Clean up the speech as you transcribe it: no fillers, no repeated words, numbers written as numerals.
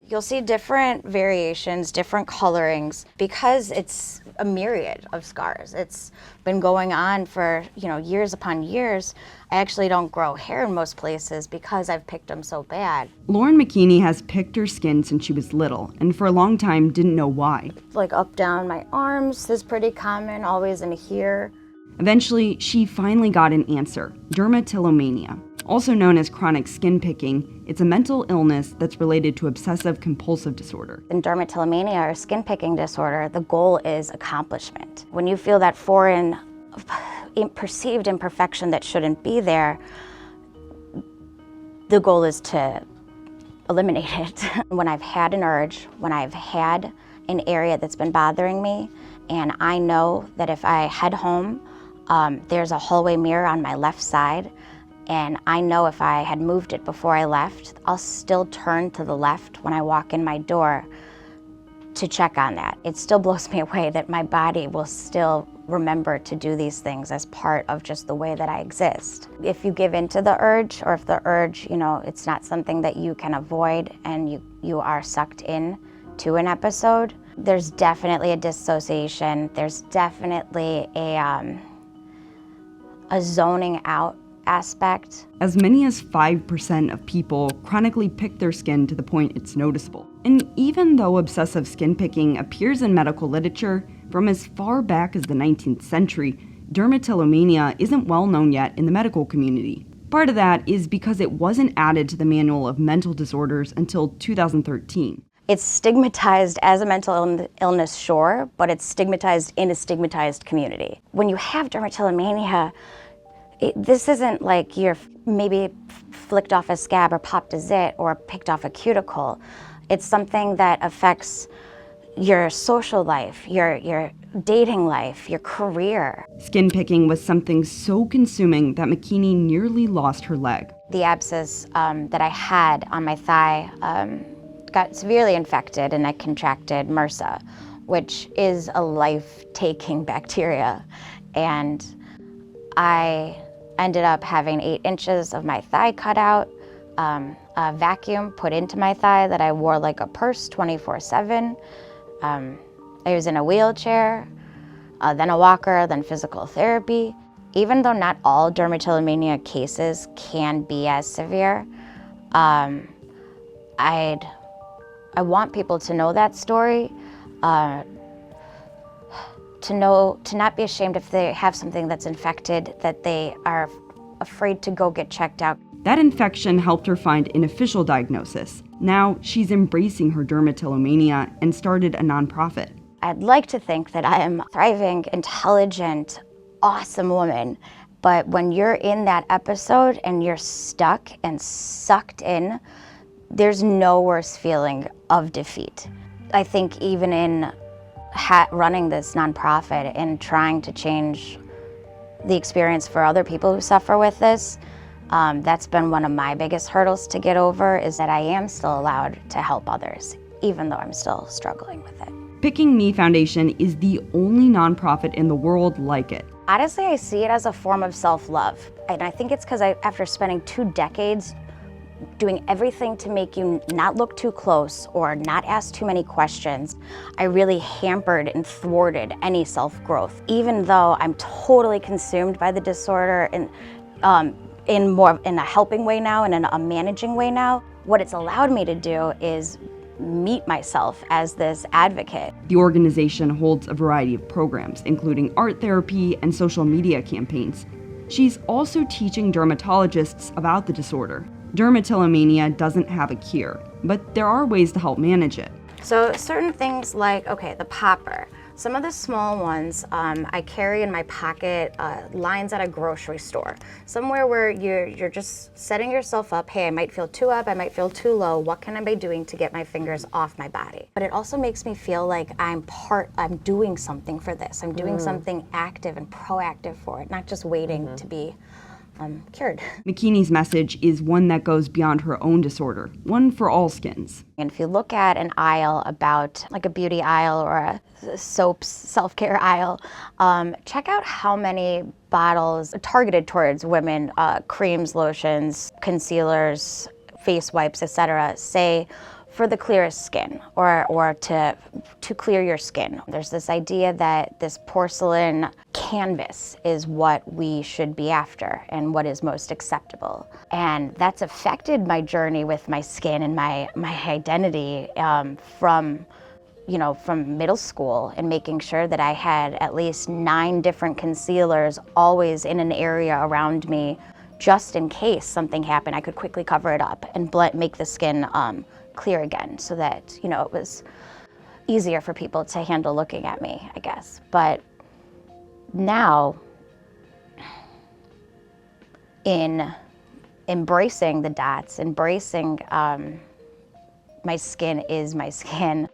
You'll see different variations, different colorings, because it's a myriad of scars. It's been going on for, years upon years. I actually don't grow hair in most places because I've picked them so bad. Lauren McKeaney has picked her skin since she was little, and for a long time didn't know why. Like up, down my arms is pretty common, always in here. Eventually, she finally got an answer: dermatillomania. Also known as chronic skin picking, it's a mental illness that's related to obsessive compulsive disorder. In dermatillomania, or skin picking disorder, the goal is accomplishment. When you feel that foreign, perceived imperfection that shouldn't be there, the goal is to eliminate it. When I've had an urge, when I've had an area that's been bothering me, and I know that if I head home, there's a hallway mirror on my left side, and I know if I had moved it before I left, I'll still turn to the left when I walk in my door to check on that. It still blows me away that my body will still remember to do these things as part of just the way that I exist. If you give in to the urge, or if the urge, it's not something that you can avoid and you are sucked in to an episode, there's definitely a dissociation. There's definitely a zoning out aspect. As many as 5% of people chronically pick their skin to the point it's noticeable. And even though obsessive skin picking appears in medical literature from as far back as the 19th century, dermatillomania isn't well known yet in the medical community. Part of that is because it wasn't added to the Manual of Mental Disorders until 2013. It's stigmatized as a mental illness, sure, but it's stigmatized in a stigmatized community. When you have dermatillomania, this isn't like you're maybe flicked off a scab or popped a zit or picked off a cuticle. It's something that affects your social life, your dating life, your career. Skin picking was something so consuming that McKeaney nearly lost her leg. The abscess that I had on my thigh got severely infected, and I contracted MRSA, which is a life-taking bacteria. And I ended up having 8 inches of my thigh cut out, a vacuum put into my thigh that I wore like a purse 24/7. I was in a wheelchair, then a walker, then physical therapy. Even though not all dermatillomania cases can be as severe, I want people to know that story, to not be ashamed if they have something that's infected, that they are afraid to go get checked out. That infection helped her find an official diagnosis. Now she's embracing her dermatillomania and started a nonprofit. I'd like to think that I am a thriving, intelligent, awesome woman, but when you're in that episode and you're stuck and sucked in, there's no worse feeling of defeat. I think even in running this nonprofit and trying to change the experience for other people who suffer with this, that's been one of my biggest hurdles to get over, is that I am still allowed to help others, even though I'm still struggling with it. Picking Me Foundation is the only nonprofit in the world like it. Honestly, I see it as a form of self-love. And I think it's because after spending 2 decades doing everything to make you not look too close or not ask too many questions, I really hampered and thwarted any self-growth. Even though I'm totally consumed by the disorder and in a helping way now and in a managing way now, what it's allowed me to do is meet myself as this advocate. The organization holds a variety of programs, including art therapy and social media campaigns. She's also teaching dermatologists about the disorder. Dermatillomania doesn't have a cure, but there are ways to help manage it. So certain things like, the popper. Some of the small ones I carry in my pocket, lines at a grocery store. Somewhere where you're just setting yourself up, hey, I might feel too up, I might feel too low, what can I be doing to get my fingers off my body? But it also makes me feel like I'm doing something for this. I'm doing something active and proactive for it, not just waiting to be cured. McKeaney's message is one that goes beyond her own disorder, one for all skins. And if you look at an aisle about, like a beauty aisle or a soaps self-care aisle, check out how many bottles targeted towards women, creams, lotions, concealers, face wipes, etc., say for the clearest skin, or to clear your skin. There's this idea that this porcelain canvas is what we should be after and what is most acceptable. And that's affected my journey with my skin and my identity from middle school, and making sure that I had at least 9 different concealers always in an area around me, just in case something happened. I could quickly cover it up and make the skin clear again, so that it was easier for people to handle looking at me, I guess. But now, in embracing the dots, embracing my skin is my skin,